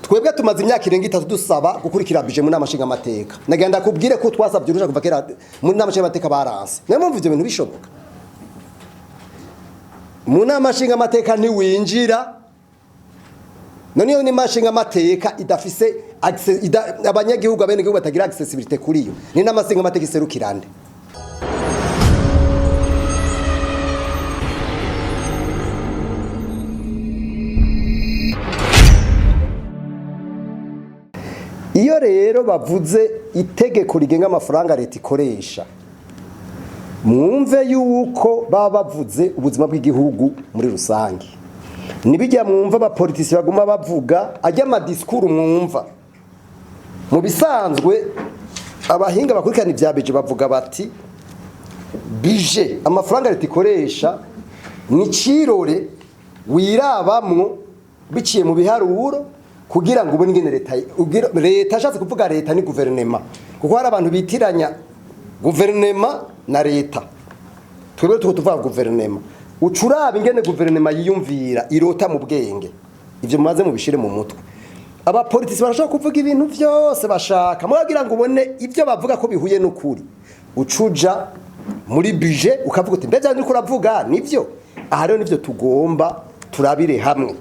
twebwe tumaze imyaka irenga 3 dusaba gukurikira bije mu namashinga amateka nagenda kubwire ko twasabye urusha kuva kera mu namashinga amateka baranse nayo mpamvu ivyo bintu bishoboka mu namashinga amateka ntiwinjira none yo ni mashinga amateka idafise abanyagihugu abenegihugu batagira accessibility kuri yo ni namashinga amateka iserukirande iyo rero bavuze itegeko rigenga amafaranga leta ikoresha mwumve yuko baba bavuze ubuzima bw'igihugu muri rusange nibijya mwumva abapolitisi baguma bavuga ajya amadisikuru mwumva mu bisanzwe abahinga bakurikirana ibya bije bavuga bati bije amafaranga leta ikoresha ni cirore wirabamwo biciye mu biharuro kugira ngo ubone ingene leta ashatse kuvuga leta ni guverinema kuko hari abantu bitiranya guverinema na leta twebwe tuvuga guverinema ucuraba ingene guverinema yiyumvira irota mu bwenge ivyo mumaze mu bishire mu mutwe abapolitisi barashaka kuvuga ibintu vyose bashaka mugira ngo ubone ivyo bavuga ko bihuye n'ukuri ucuja muri budget ukavuga uti mbega niko uravuga nivyo aha rero nivyo tugomba turabire hamwe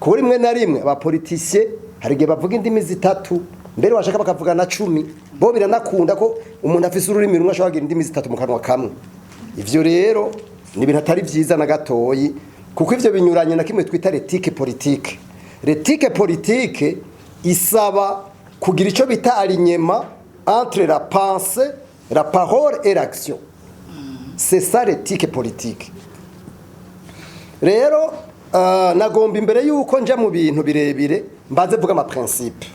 kuri rimwe na rimwe abapolitisiye hari igihe bavuga indimi zitatu mbere washaka bakavuga na 10 bo biranakunda ko umuntu afise ururimi rumwe ashobora kugira indimi zitatu mu kanwa kamwe ivyo rero ni ibintu atari vyiza na gatoyi kuko ivyo binyuranye na kimwe twita l'éthique politique l'éthique politique isaba kugira ico bita alignement entre la pensée la parole et l'action c'est ça l'éthique politique rero nagomba imbere yuko nja mu bintu birebire mbaze vuga ama principe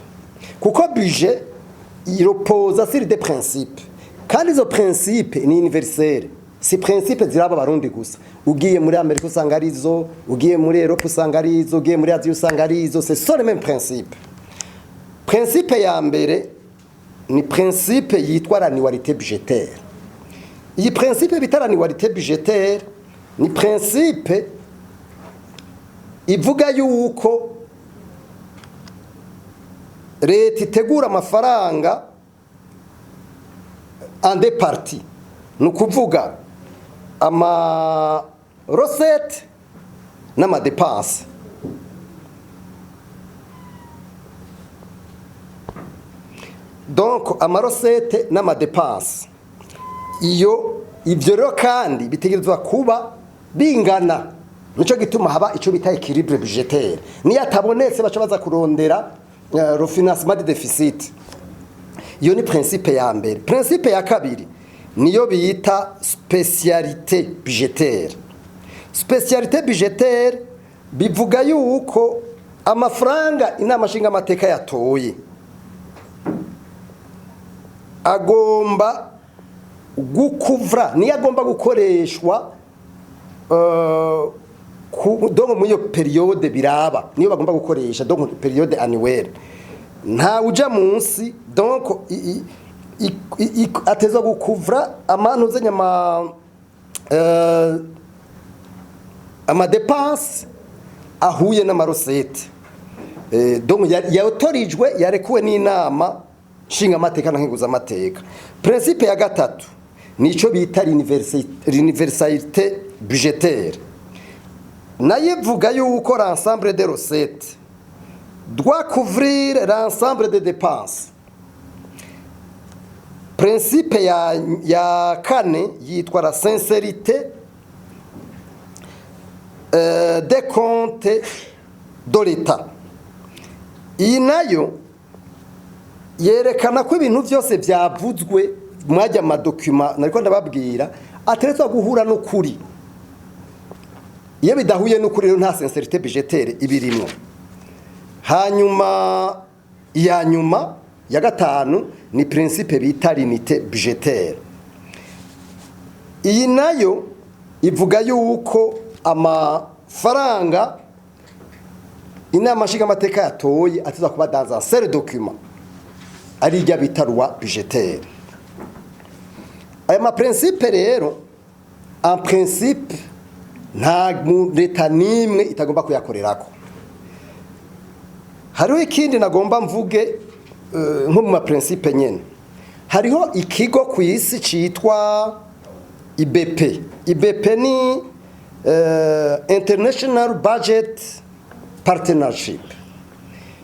kuko budget iropoza sur des principes kandi izo principe ni universelle si principe ziraba barundi gusa ugiye muri Amerika usanga arizo ugiye muri Europe usanga arizo ugiye muri Asia usanga arizo c'est sur les mêmes principes principe ya mbere ni principe yitwa la annualité budgétaire iyi principe bita la annualité budgétaire ni principe ivuga yuko leta itegura amafaranga en deux parties nukuvuga ama recette n'ama dépenses donc ama recette n'ama dépenses ivyo rero kandi bitegerezwa kuba bingana nico gituma haba ico bita équilibre budgétaire niyo atabonetse baca baza kurondera refinancement de déficit iyo ni principe ya mbere principe ya kabiri niyo bita spécialité budgétaire spécialité budgétaire bivuga yuko amafaranga inama nshinga amateka yatoye agomba gukuvra niyo agomba gukoreshwa donc muri iyo periode biraba niyo bagomba gukoresha donc periode annuelle nta uja munsi donc ateza gukuvra amano z'anyama ama dépenses ahuye n'amarosete donc yautorijwe yarekuwe n'inama nshinga amateka na nkinguza amateka principe ya gatatu nico bita l'universalité budgétaire nayivuga yuko l'ensemble des recettes doit couvrir l'ensemble des dépenses principe ya kane yitwa la sincérité des comptes de l'État iyi nayo yerekana ko ibintu byose byavuzwe mwajya amadokuma nariko ndababwira ateretswe guhura n'ukuri iyo bidahuye n'ukuri rero nta sincérité budgétaire ibirimo hanyuma ya nyuma ya gatanu ni principe bita l'unité budgétaire iyi nayo ivuga yuko amafaranga inama nshinga amateka yatoye ateza kuba dans un seul document ari rya bita loi budgétaire aya ma principe rero en principe nta leta nimwe itagomba kuyakorerako hariho ikindi nagomba mvuge nko mu ma principe nyene hariho ikigo ku isi citwa IBP ni International Budget Partnership.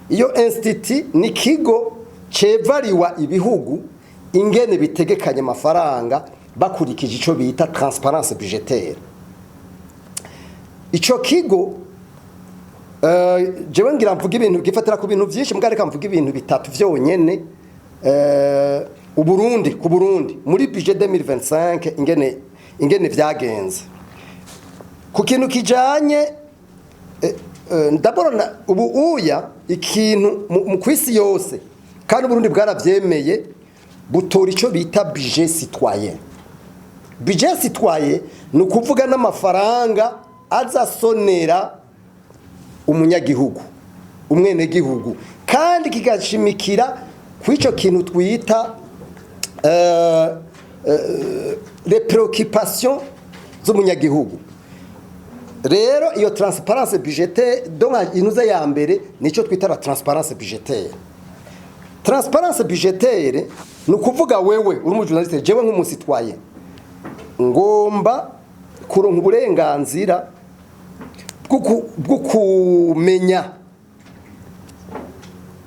Iyo institute ni kigo cevariwa ibihugu ingene bitegekanye amafaranga bakurikije ico bita transparence budgetaire. Ico kigo jewe ngira mvuga ibintu gifatira ku bintu vyinshi mbwa reka mvuga ibintu bitatu vyonyene ku Burundi muri budget 2025 ingene vyagenze ku kintu kijanye ndabona uya ikintu mu kwisi yose kandi Burundi bwaravyemeye butora ico bita budget citoyen. Budget citoyen ni ukuvuga n'amafaranga azasonera umunyagihugu umwenegihugu kandi kigashimikira kw'ico kintu twita les préoccupations z'umunyagihugu. Rero iyo transparence budgetaire donc inuze ya mbere nico twita la transparence budgetaire. Transparence budgetaire ni ukuvuga wewe uri mu journaliste jewe nk'umusitwaye ngomba kuronka uburenganzira bwo kumenya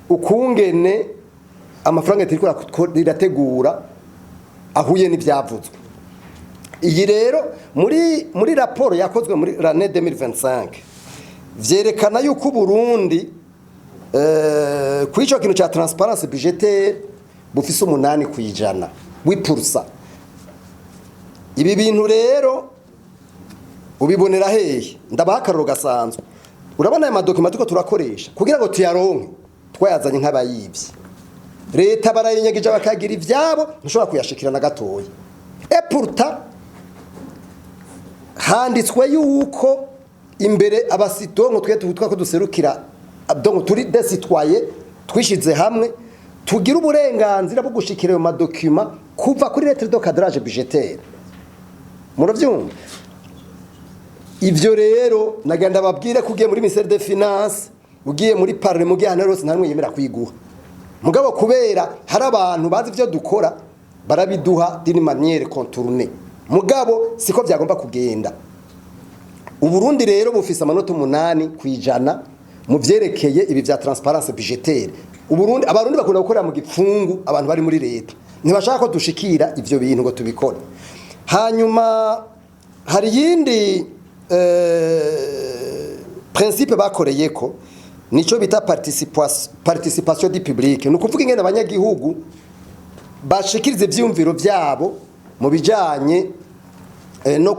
ukungene amafaranga irategura ahuye n'ivyavuzwe. Iyi rero muri raporo yakozwe muri l'année 2025 vyerekana yuko Burundi kwico kintu cha transparence budgetaire bufise 8% w'ipursa. Ibi bintu rero ubibonera hehe ndabaha akaroro gasanzwe urabona aya madocument ko turakoresha kugira ngo tuyaronke twayazanye nk'abayivyi leta barayinyagije bakagira ivyabo ntushobora kuyashikira na gatoya pourtant handitswe yuko imbere abasitongo twitwa ko duserukira donc turi des citoyens twishize hamwe tugira uburenganzira bwo gushikira ayo madocument kuva kuri lettre de cadrage budgetaire. Muravyumva ivyo rero nagenda babwire kugiye muri ministère des finances ugiye muri parlement ugiye hano rose ntamwe yemera kwiguha mugabo kubera hari abantu bazi ivyo dukora barabiduha d'une manière contournée mugabo siko vyagomba kugenda. Uburundi rero bufise amanota 8 kwijana mu vyerekeye ibi vya transparence budgetaire. Abarundi bakunda gukorera mu gipfungu abantu bari muri leta ntibashaka ko dushikira ivyo bintu ngo tubikore. Hanyuma hari yindi principe bakoreyeko nico bita participation du public. Ni ukuvuga ingene abanyagihugu bashikirize ivyumviro vyabo mu bijanye no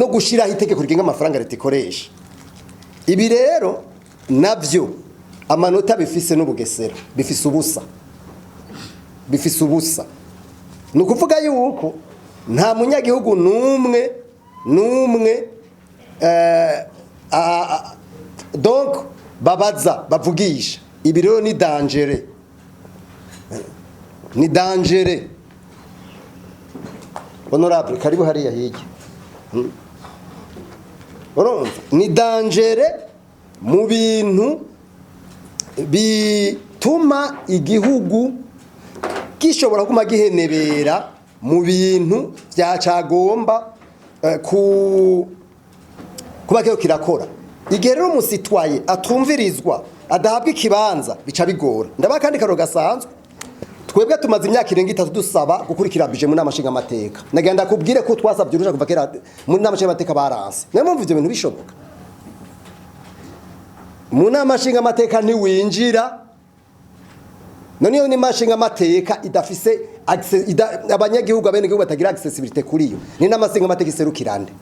gushiraho itegeko rigenga amafaranga leta ikoresha. Ibi rero navyo amanota bifise n'ubugesera bifise ubusa ni ukuvuga yuko nta munyagihugu numwe donc babaza bavugisha. Ibi rero ni danger honorable karibu hariya hige ni danger mu bintu bituma igihugu gishobora kuma gihenebera mu bintu byacagomba kuba cyo kirakora. Igihe rero umusitwaye atumvirizwa adahabwa ikibanza bica bigora. Ndaba kandi karo gasanzwe twebwe tumaze imyaka irenga 3 dusaba gukurikira bije mu namashinga amateka. Nagenda kubwire ko twasabye urusha kuva kera mu namashinga amateka baranse. Niyo mpamvu ivyo bintu bishoboka. Mu namashinga amateka ni winjira none ni mashinga amateka idafise abanyagihugu abenegihugu batagira accessibility kuri yo ni namashinga amateka iserukirande.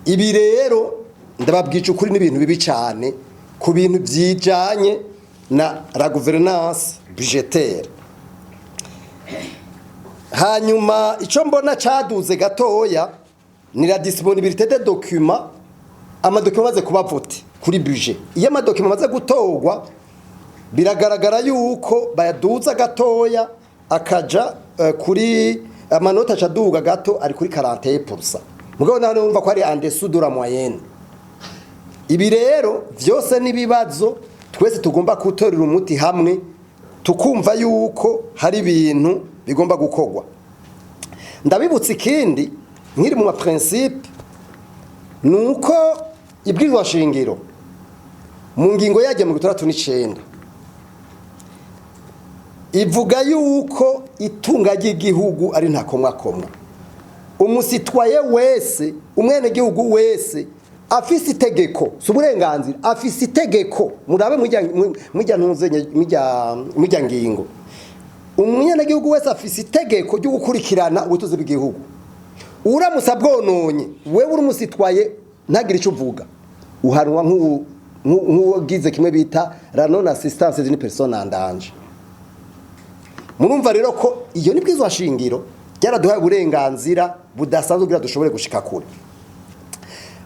Ibi rero ndababwica ukuri n'ibintu bibi cyane ku bintu byijanye na la gouvernance budgétaire. Hanyuma ico mbona caduze gatoya ni la disponibilité des documents. Amadokima maze kuba vote kuri budget. Iyo amadokima maze gutogwa biragaragara yuko bayaduza gatoya akaja kuri amanota acaduga gato ari kuri 41%. Mugabo naho numva ko ari en dessous de la moyenne. ibi rero byose n'ibibazo twese tugomba gutorera umuti hamwe tukumva yuko hari ibintu bigomba gukorwa. Ndabibutsa ikindi nkiri mu principe nuko ibwirizwa shingiro mu ngingo yaje mu 39 ivuga yuko itunga ry'igihugu ari ntakomwakomwa. Umusitwaye wese, umwene gihugu wese afise itegeko, suburenganzira afise itegeko, murabe mujya ntuzenye mujya ngingo. Umwene gihugu wese afise itegeko ryo gukurikirana ubutuzi bw'igihugu. Uramusa bwononye, wewe uri umusitwaye ntagira icyo uvuga. Uhanwa nk'ugize kimwe bita la non assistance d'une personne en danger. Murumva rero ko iyo ni bwizwa shingiro ryaraduhaye uburenganzira budasanzwe kugira dushobore gushika kure.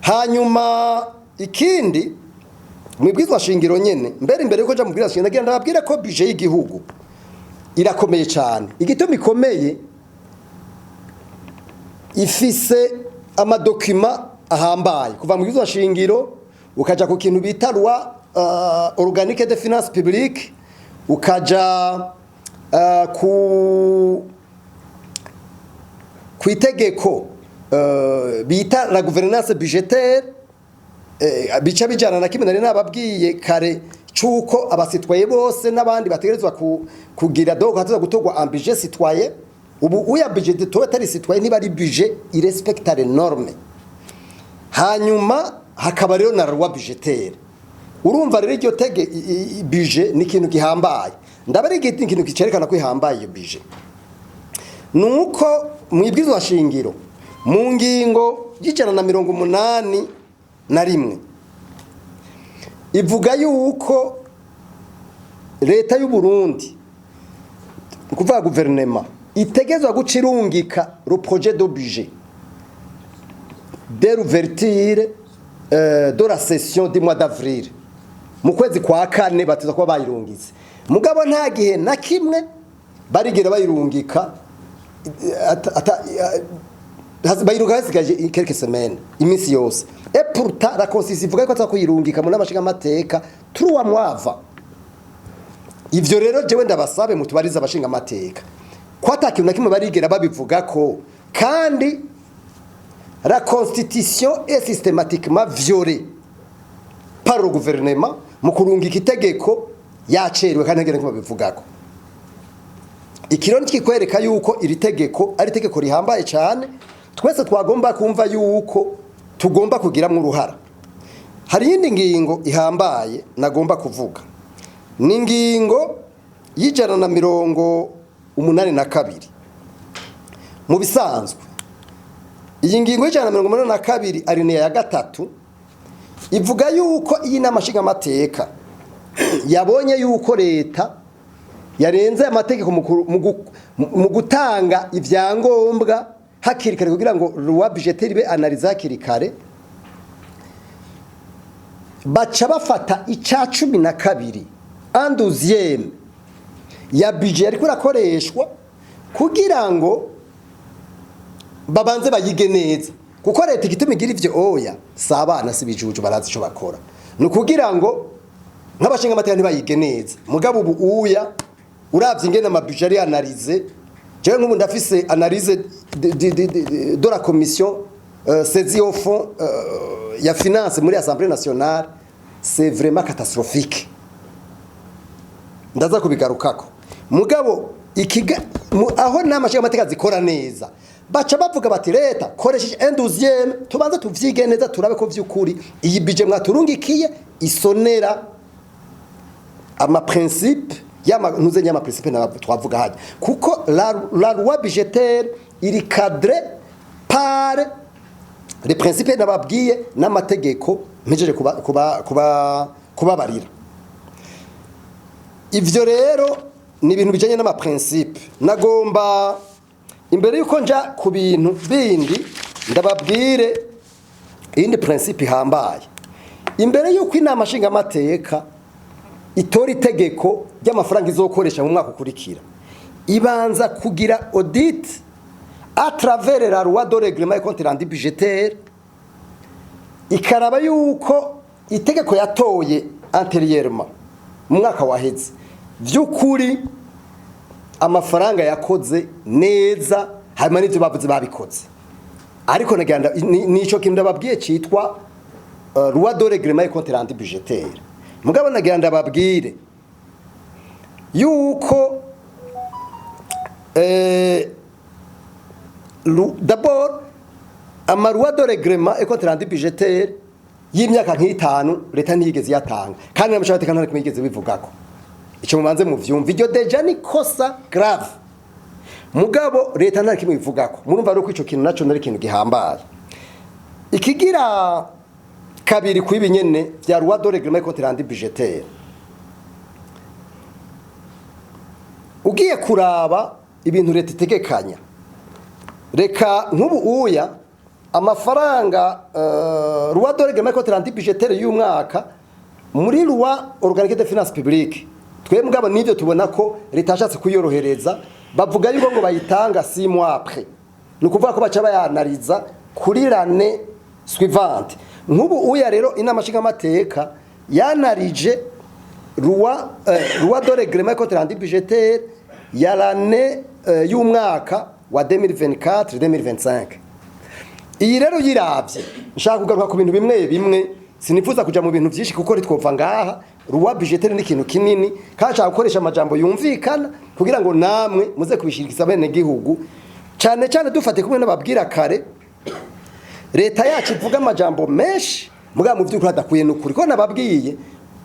Hanyuma ikindi mu bwizwa shingiro nyene mbere yuko nja mu bwizwa shingiro ndagira ndababwira ko budget y'igihugu irakomeye cyane. Igituma ikomeye ifise amadokima ahambaye kuva mu bwizwa shingiro ukaja ku kintu bita loi organique de finances publiques, ukaja ku itegeko bita la gouvernance budgétaire, bica bijana na kimwe nari nababwiye kare cuko abasitwaye bose n'abandi bategerezwa kugira donc hataza gutogwa un budget citoyen. Ubu uya budget to atari citoyen niba ari budget irrespecta les normes. Hanyuma hakaba rero na loi budgétaire. Urumva rero iryo tege budget ni ikintu gihambaye. Ndabari ikintu kicerekana ko ihambaye iyo budget. Nuko mu ibwirizwa shingiro mu ngingo y'181 ivuga yuko leta y'u Burundi kuvuga gouvernement itegezwa gucirungika le projet de budget de l'ouverture de la session du mois d'avril mu kwezi kwa kane batiza kuba bayirungitse. Mugabo nta gihe na kimwe barigera bayirungika bayirunga hasigaje quelques semaines iminsi yose. Et pourtant la constitution ivuga ko atakuyirungika mu n'amashinga amateka 3 mois. Ivyo rero jewe ndabasabe mutubariza abashinga amateka ko atakintu na kimwe barigera babivuga ko, kandi la constitution est systématiquement violée par le gouvernement mu kurungika itegeko yacerwe kandi ngene ko babivugako. Ikironi kikwereka yuko iri tegeko ari tegeko rihambaye cyane twese twagomba kumva yuko tugomba kugiramwe uruhara. Hari yindi ngingo ihambaye nagomba kuvuga, ni ngingo y'182. Mu bisanzwe iyi ngingo y'182 ari ne ya gatatu ivuga yuko iyi namashinga amateka yabonye yuko leta yarenze amategeko mu gutanga ivyangombwa hakiri kare kugira ngo loi budgétaire ibe analyse hakiri kare, baca bafata ica 12 en 12e ya budget ariko rakoreshwa kugira ngo babanze bayige neza, kuko leta igituma igira ivyo oya sabana sibijuju barazi ico bakora, no kugira ngo nk'abashinga amateka ntibayige neza. Mugabo ubu uya uravye ingene amabudget ari analyse, jewe nk'ubu ndafise analyse de la commission saisie au fond ya finance muri Assemblée nationale, c'est vraiment catastrophique. Ndaza kubigarukako. Mugabo aho n'amashinga amateka zikora neza baca bavuga bati leta koresheje 12e tubanza tuvyige neza turabe ko vy'ukuri iyi budget mwaturungikiye isonera ama principe ntuze nyama principe na twavuga haje, kuko la loi budgétaire iri cadré par les principes nababwiye n'amategeko mpejeje kubabarira. Ivyo rero ni ibintu bijanye n'ama principe. Nagomba imbere yuko nja ku bintu bindi ndababwire indi principe ihambaye. Imbere yuko inama nshinga amateka itora itegeko ry'amafaranga izokoresha mu mwaka ukurikira, ibanza kugira audit à travers la loi de règlement et compte rendu budgétaire, ikaraba yuko itegeko yatoye antérieurement mu mwaka waheze vy'ukuri amafaranga yakoze neza harimo n'ivyo bavuze babikoze ariko naganda nico kintu ndababwiye citwa loi de règlement et compte rendu budgétaire mugabo naganda babwire yuko d'abord ama loi de règlement et compte rendu budgétaire y'imyaka nk'itanu leta ntiyigeze yatanga kandi n'amashabateka nta kumigeze bivugako icyo mubanze mu vyumva iryo deja ni kosa grave mugabo leta nta kimwe bivugako murumva rero ko ico kintu naco nari kintu gihambaye ikigira kabiri ku ibinyene vya loi de règlement et compte rendu budgétaire ugiye kuraba ibintu leta itegekanya reka nk'ubu uya amafaranga loi de règlement et compte rendu budgétaire y'umwaka muri loi organique de finances publiques twe mugabo nivyo tubona ko leta yashatse kuyorohereza bavuga yuko ngo bayitanga 6 mois après nukuvuga ko baca bayanariza kuri l'année suivante nk'ubu uya rero inama nshingamateka yanarije loi de règlement et compte rendu budgétaire ya l'année y'umwaka wa 2024-2025 iyi rero yiravye nshaka kugaruka ku bintu bimwe bimwe sinifuza kuja mu bintu byinshi kuko ritwova ngaha loi budgétaire ni kintu kinini kacha gukoresha amajambo yumvikana kugira ngo namwe muze kubishirikisa bene gihugu cyane cyane dufate kumwe n'ababwira kare leta yacu ivuga amajambo menshi muga mu by'ukuri adakuye n'ukuri ko nababwiye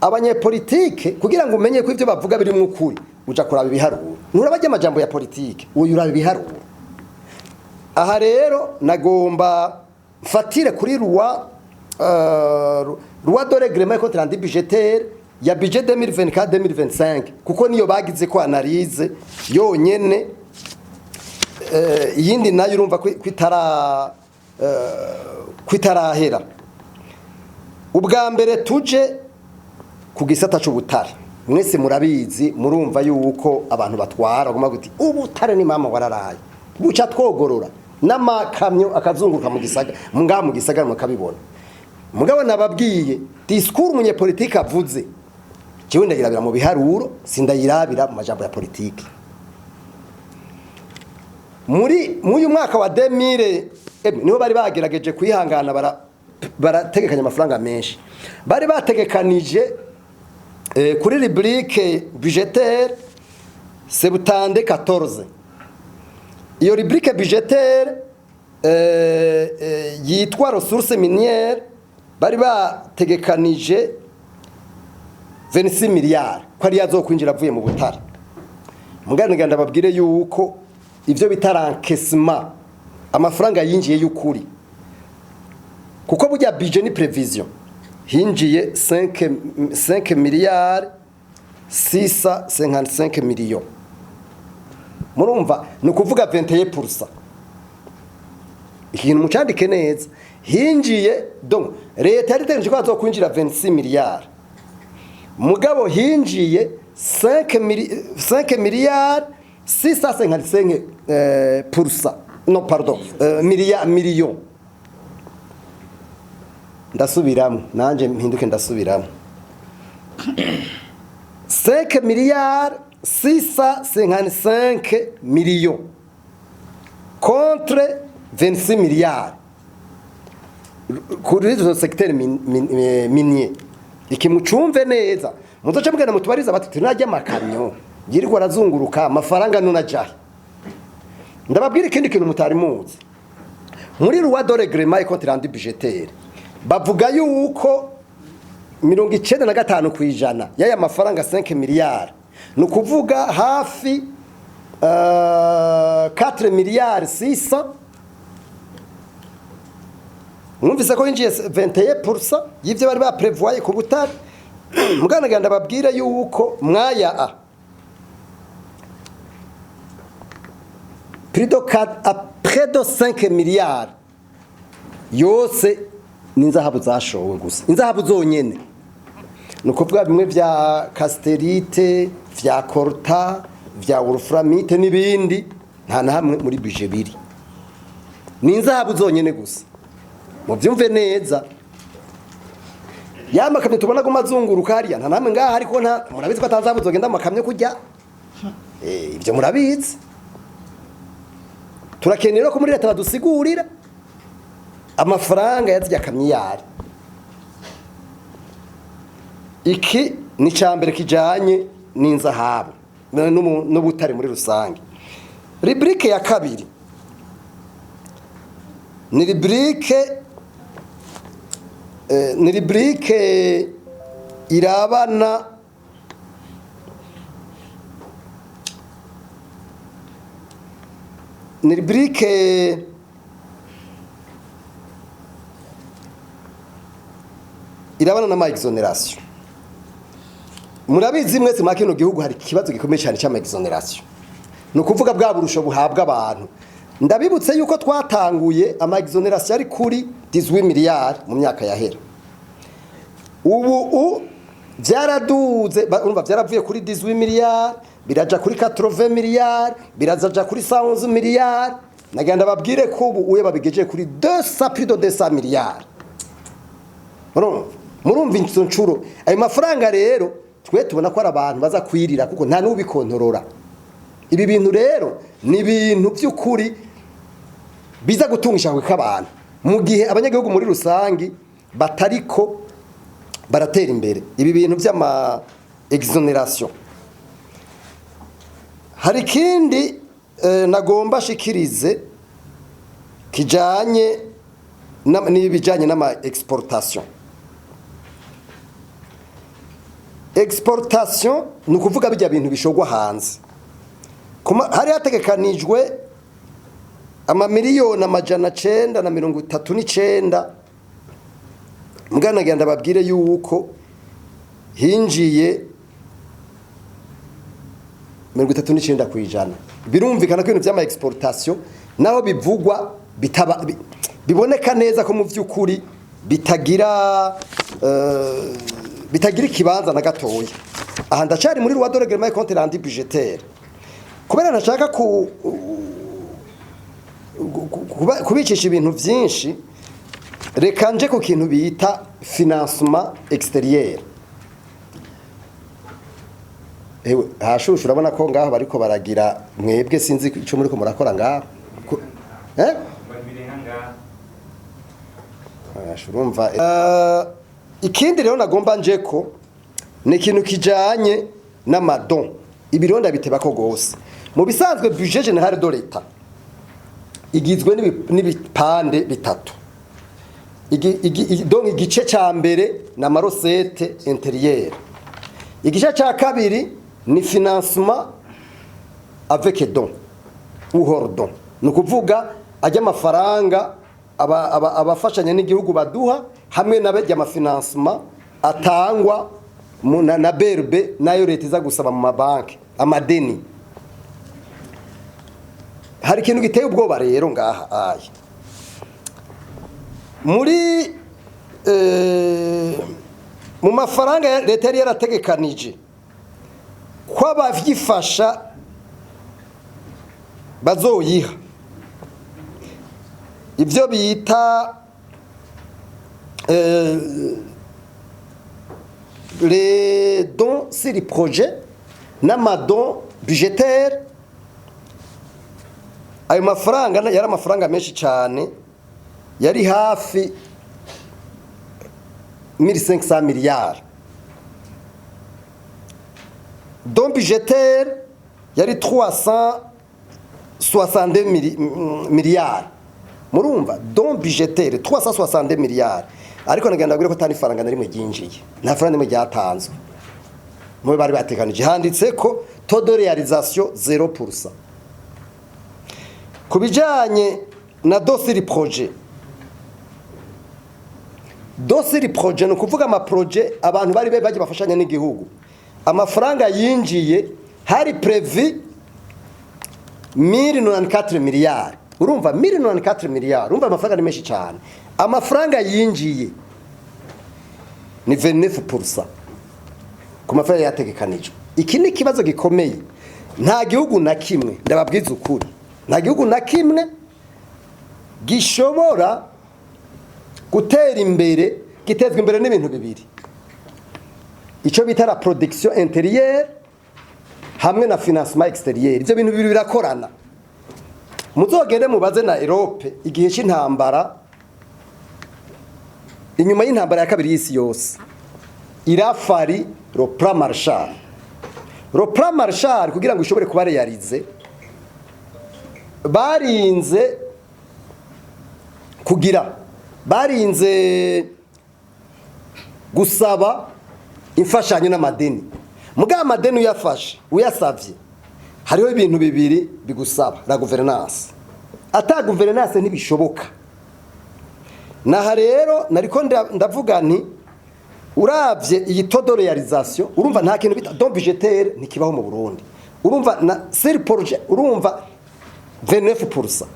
abanyepolitike kugira ngo umenye ko ivyo bavuga biri mu kuri uja kuraba ibiharuro nurabajya amajambo ya politike uyu uraba ibiharuro aha rero nagomba mfatire kuri loi de règlement et compte rendu budgétaire ya budget 2024-2025 kuko niyo bagize ko analyse yonyene yindi nayo urumva kwitarahera ubwa mbere tuje ku gisata cy'ubutare mwese murabizi murumva yuko abantu batwara guma guti ubutare ni mama wararaye buca twogorora n'amakamyo akazunguruka mu gisagara mukabibona mugabo nababwiye discours umunyepolitike avuze jewe ndayirabira mu biharuro sindayirabira mu majambo ya politike muri uyu mwaka wa 2000 niho bari bagerageje kwihangana barategekanya amafaranga menshi bari bategekanije kuri rubrique budgétaire septante 14 iyo rubrique budgétaire yitwa ressources minières bari bategekanije 26 miliyari ko ari yazokwinjira avuye mu butare muganira ndababwire yuko ivyo bitarankesma amafaranga yinjiye y'ukuri kuko burya budget ni prévision hinjiye 5 miliyari 655 millions murumva ni kuvuga 21%. Ikintu mucandike neza hinjiye donc leta yari itegereje ko azokwinjira 26 miliyari mugabo hinjiye 5 miliyari 655 non pardon millions ndasubiramo nanje mpinduke ndasubiramo 5 miliyari 655 millions contre 26 miliyari kuri izo secteur minier ikimucumve neza muzoce mugana mutubariza bati tunajya makamyo girirwa razunguruka amafaranga nuna jahi ndababwira ikindi kintu mutari muzi muri loi de règlement et compte rendu budgétaire bavuga yuko 95% yaya mafaranga 5 miliyari nukuvuga hafi 4 miliyari 600 mwumvise ko hinjiye 21% y'ivyo bari baprevoye ku butare muganaganda babwira yuko mwaya a près de 5 miliyari yose n'inzahabu zashowe gusa inzahabu zonyene nukuvuga bimwe vya casterite vya colta vya wolframite n'ibindi nta na hamwe muri budget biri n'inzahabu zonyene gusa muvyumve neza ya makamyo tubona ko mazunguruka hariya nta namwe ngaha ariko nta murabizi ko atanzabuzogenda amakamyo kujya ibyo murabizi turakenera ko muri leta badusigurira amafaranga yazijya kamyiyari iki ni cyambere kijanye n'inzahabu n'ubutare muri rusange. Rubrike ya kabiri ni rubrike irabana ni rubrike irabana na exoneration. Murabizi mwese mu kino gihugu hari kibazo gikomeye cyane cy'ama exoneration. No kuvuga bwa burusho buhabwa abantu. Ndabibutse yuko twatanguye ama exoneration ari kuri 18 miliyari mu myaka yahera. Ubu byaraduze urumva byaravuye kuri 18 miliyari biraja kuri 80 miliyari birazaja kuri 111 miliyari nagenda babwire ko ubu uye babigeje kuri 200 miliyari. Murumva inzo ncuro ayo mafaranga rero twe tubona ko ari abantu baza kwirira kuko nta nubikontorora. Ibi bintu rero ni ibintu by'ukuri biza gutungisha kw'abantu mu gihe abanyagihugu muri rusangi batariko baratera imbere. Ibi bintu by'ama exoneration hari kindi nagomba shikirize kijanye n'ibijanye n'ama exportation. Exportation ni ukuvuga bijya bintu bishogwa hanze. Hari hategekanijwe amamiliyoni 939 mugana genda babwire yuko hinjiye 39 kwijana. Birumvikana ko ibintu by'ama exportation naho bivugwa biboneka neza ko mu by'ukuri bitagira ikibanza na gatoya. Aha ndacari muri loi de règlement et compte rendu budgétaire. Kubera nashaka kubicisha ibintu byinshi reka nje ku kintu bita financement extérieur. Hashushu urabona ko ngaho bariko baragira mwebwe sinzi ico muri ko murakora ngaho. Urumva ikindi rero nagomba nje ko ni ikintu kijanye n'amadon ibironda biteba ko gose. Mu bisanzwe budget général de l'État igizwe n'ibipande bitatu. Donc igice ca mbere na marosete intérieure. Igice ca kabiri ni financement avec don ou hors don. No kuvuga ajya amafaranga abafashanya n'igihugu baduha hamwe n'abajya amafinancement atangwa na berbe nayo leta iza gusaba mu mabanki amadeni. Hari ikintu giteye ubwoba rero ngaha aya muri mu mafaranga leta yari yarategekanije ko abavyifasha bazoyiha ibyo bita les dons sur les projets n'amadon budgétaire. Ayo mafaranga yari amafaranga menshi cyane yari hafi 1500 miliyari. Don budgétaire yari 362 miliyari. Murumva don budgétaire 362 miliyari. Ariko nagenda gure ko tani faranga nari mwijinjiye. Nta faranga nimwe ryatanzwe. Mwe bari batekanije handitse ko taux de réalisation 0%. Kubijanye na dossier projet. Dossier projet no kuvuga ama projet abantu bari baje bafashanya n'igihugu. Amafaranga yinjiye hari prévu 1094 miliyari. Urumva 1094 miliyari. Urumva amafaranga ni menshi cyane. Amafaranga yinjiye ni 29% ku mafaranga yategekanijwe. Iki ni kibazo gikomeye. Nta gihugu na kimwe ndababwiza ukuri. Nta gihugu na kimwe gishobora gutera imbere gitezwe imbere n'ibintu bibiri, icyo bita la production intérieure hamwe na financement extérieur. Ibyo bintu bibiri birakorana. Muzogende mubaze na Europe igihe cy'intambara, inyuma y'intambara ya kabiri y'isi yose, irafari le plan Marshall. Le plan Marshall kugira ngo ishobore kuba realize, barinze gusaba imfashanyo n'amadeni. Muga amadeni uyasavye hariho ibintu bibiri bigusaba, la gouvernance. Ata gouvernance ntibishoboka. Naha rero nariko ndavuga nti uravye iyi taux de réalisation, urumva nta kintu bita don budgétaire ntikibaho mu Burundi. Urumva na sur projet, urumva 29%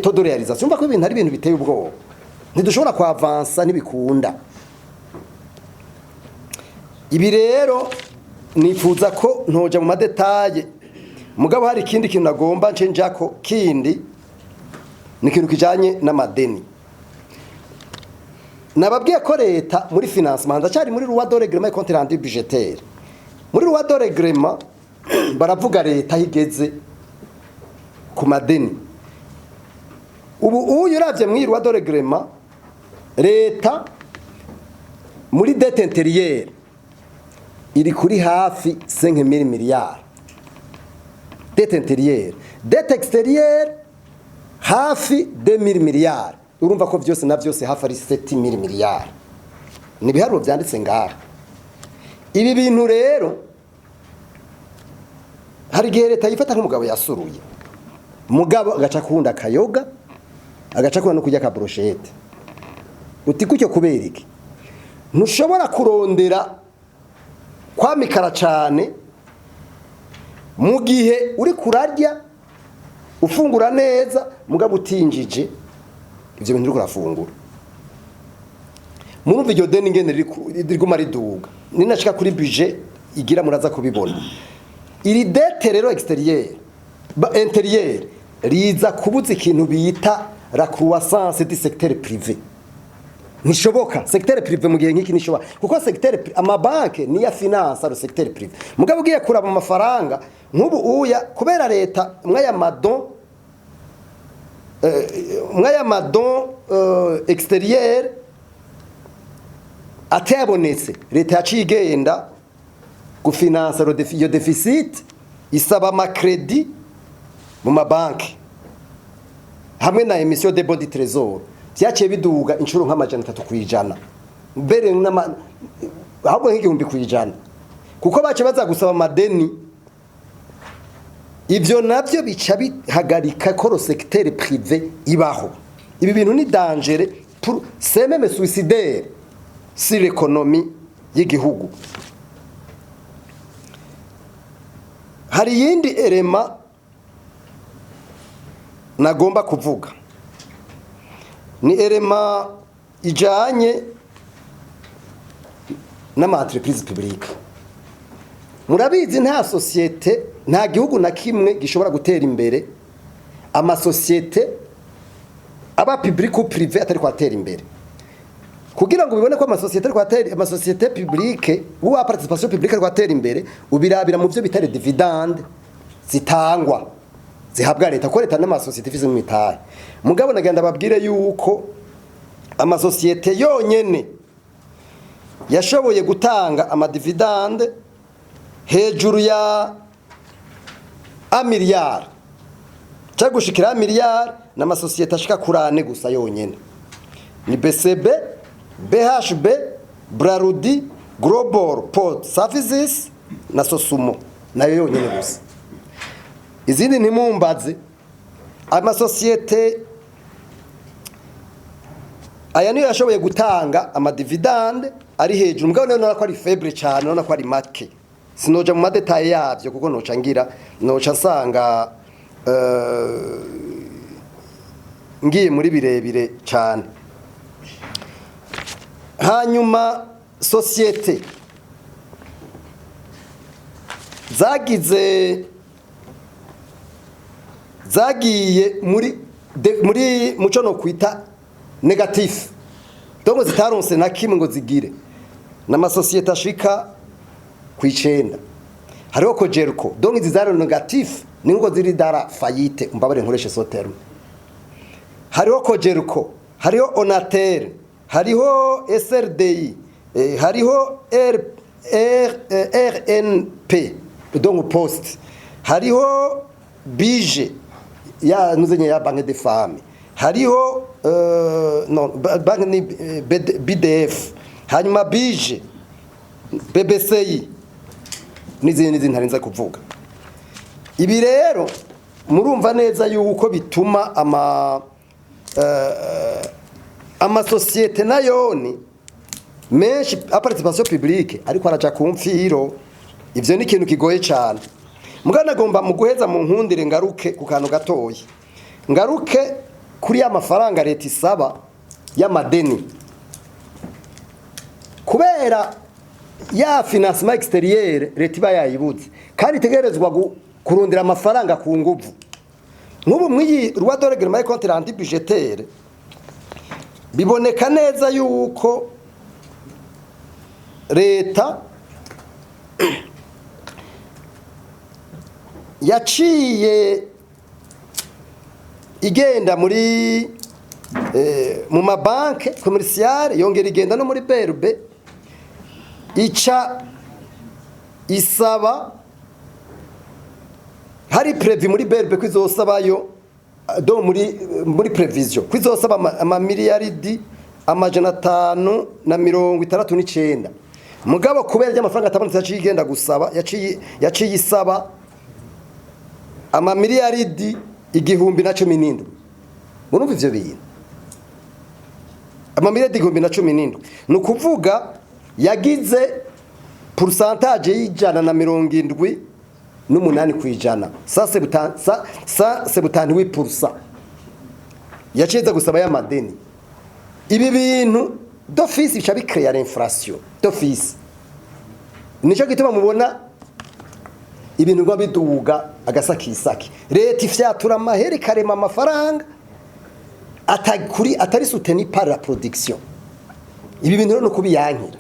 taux de réalisation. Urumva ko ibintu ari ibintu biteye ubwoba, ntidushobora kwa avansa nibikunda. Ibi rero nifuza ko ntoja mu madetaye, mugabo hari ikindi kintu nagomba nce njako, kindi ni ikintu kijanye n'amadeni. Nababwiye ko leta muri financement ndacyari muri loi de règlement et compte rendu budgétaire. Muri loi de règlement baravuga leta higeze ku madeni. Ubu uravye muri loi de règlement, leta muri dette intérieure iri kuri hafi 5,000 miliyari. Dette intérieure, dette extérieure hafi 2,000 miliyari. Urumva ko byose na byose hafi ari 7,000 miliyari. Ni biharuro byanditse ngaha. Ibi bintu rero hari gihe leta yifata nk'umugabo yasuruye, mugabo agaca kunda kayoga, agaca kuna no kujya ka brochette. Uti kucyo kubera iki? Ntushobora kurondera kwamikara cyane mu gihe uri kurarya ufungura neza, mugabo utinjije ivyo bintu uri kurafungura. Murumva iryo deni ngene riguma riduga, ninashika kuri budget igira muraza kubibona. Iri dette rero extérieure intérieure riza kubuza ikintu bita la croissance du secteur privé. Nishoboka secteur privé mu gihe nk'iki nishoboka, kuko secteur amabanke ni ya finance le secteur privé. Mugabo ugiye kuraba amafaranga nk'ubu uya kubera leta mwaya madon extérieur atayabonetse, leta yacigenda gufinansa le déficit, isaba ma crédit mu mabanke hamwe na emission de bons de trésor. Byaciye biduga inshuro nk'amajana 3 kwijana, mbere ahubwo nk'igihumbi kwijana, kuko bace baza gusaba amadeni. Ivyo navyo bica bihagarika ko le secteur privé ibaho. Ibi bintu ni danger pour c'est même suicidaire sur l'économie y'igihugu. Hari yindi elema nagomba kuvuga, ni elema ijanye n'ama entreprise publique. Murabizi nta societe, nta gihugu na kimwe gishobora gutera imbere ama societe aba public ou privé atari kwatera imbere. Kugira ngo bibone ko ama societe publique ou a participation publique ari kwatera imbere, ubirabira mu byo bitare dividende zitangwa zihabwa leta, ko leta n'ama societe fize mu mitahe. Mugabo nagenda babwire yuko ama societe yonyene yashoboye gutanga ama dividende hejuru ya a miliyari, cyangwa gushikira miliyari n'ama societe ashika kurane gusa yonyene. Ni BCB, BHB, Brarudi, Global Port Services na Sosumo, nayo yonyene gusa. Izindi ntimumbaze ama societe aya niyo yashoboye gutanga ama dividende ari hejuru. Mugabo none ko ari faible cyane, none ko ari make. Sinoja mu madetaye yavyo kuko noca nsanga ngiye muri birebire cyane. Hanyuma societe zagiye muri muco no kwita negatif. dongo zitaronse na kimwe ngo zigire n'amasosiyete ashika ku 9 hariho Cogerco dongo izi zari negatif ningo ziri dara fayite umbabare nkoreshe so terme hariho Cogerco hariho Onatel hariho SRDI hariho RNP dongo post hariho bije ya nuzenye ya banque de femmes hariho non banque ni BDF hanyuma bije BBCI n'izindi ntarinza kuvuga ibi rero murumva neza yuko bituma ama societe nayoni menshi a participation publique ariko araja ku mfiro ivyo ni ikintu kigoye cyane mugana gomba mu guheza mu nkundire ngaruke ku kantu gatoyi ngaruke kuri ya mafaranga leta isaba y'amadeni kubera ya financement extérieur leta iba yayibuze kandi itegerezwa kurondera amafaranga ku nguvu nk'ubu mwiyi roi de règlement et compte rendu budgétaire biboneka neza yuko leta yaciye igenda muri mu mabanke commerciale yongera igenda no muri BRB ica isaba hari prevu muri BRB kwizosabayo do muri prevision kwizosaba ama miliyaridi amajana 569 mugabo kubera y'amafaranga atabonetse yaciye igenda gusaba yaciye isaba ama miliyaridi 1017 murumva ivyo bintu ama miliyaridi 1017 nukuvuga yagize pourcentage y'ijana na 78 kwijana ça c'est 78% yaciye gusaba y'amadeni ibi bintu d'office bica bicreate l'inflation d'office nico gituma mubona ibintu ngo biduga agasakisaki leta ifyatura amaheri karema amafaranga atari soutenu par la production ibi bintu no kubiyankira